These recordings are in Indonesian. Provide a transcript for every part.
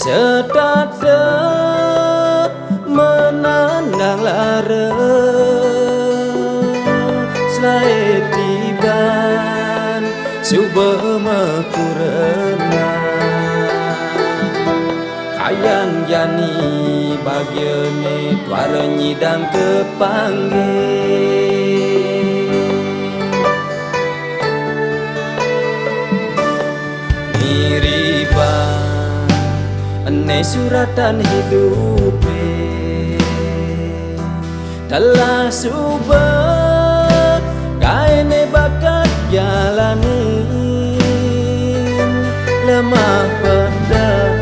Sedada menandang lara selai tiban suba makurena kayang jani bagiane tuara nyidang kepanggil miriban ane suratan hidup telah suba kaine bakat jalanin lemah pedang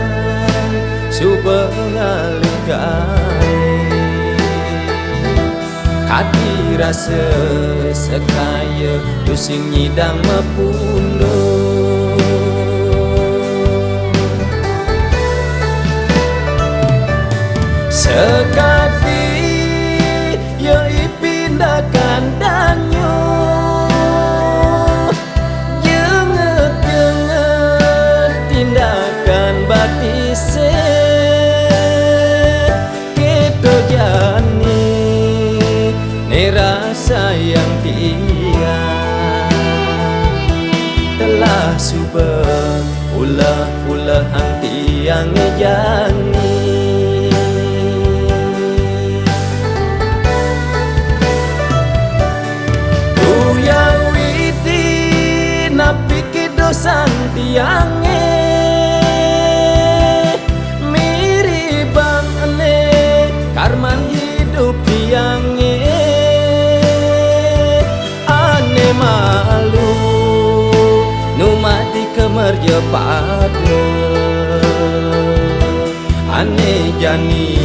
suba ngalih kati rasa sekaya tusing nyidang mapundo sekati ya ipindakan danyo jenget-jenget tindakan batise kita jani ne rasa yang tiang telah subah ulah-ulah hang tiang ngejani santiange miribang ane karman hidup tiange ane malu numati kemerja pada ane jani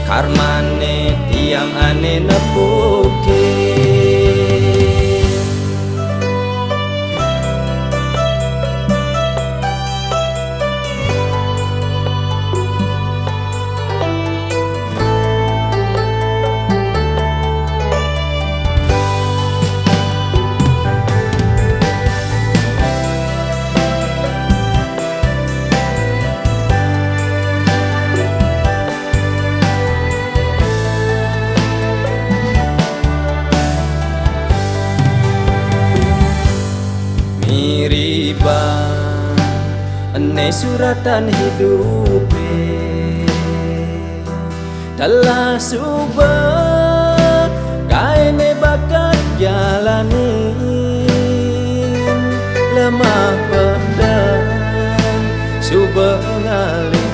karmane tiang ane nepuke miriban ane suratan hidup telah suba kaine bakat jalanin lemah pedang suba ngalih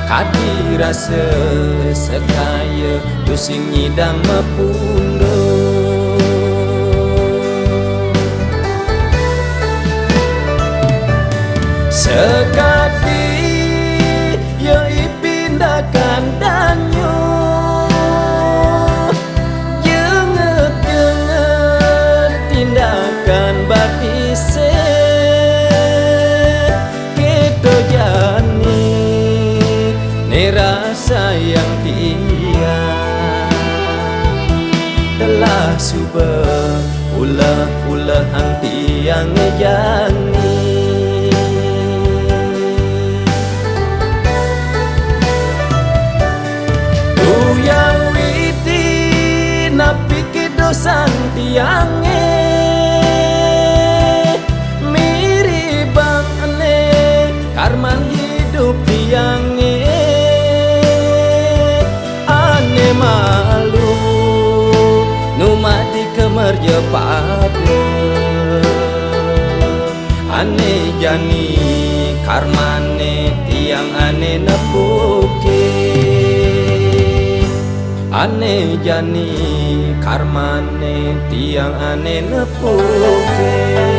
kati rasa sekaya tusing nyidang mapundo sekati ya ipindakan danyo jenget-jenget tindakan batise kita jani ne rasa yang tiang telah subah ulah-ulah hang tiang ngejani santiange miribang ane karman hidup tiange ane malu numati kemerja pada ane jani karmane tiang ane nepuke ane jani karmane tiang ane nepuke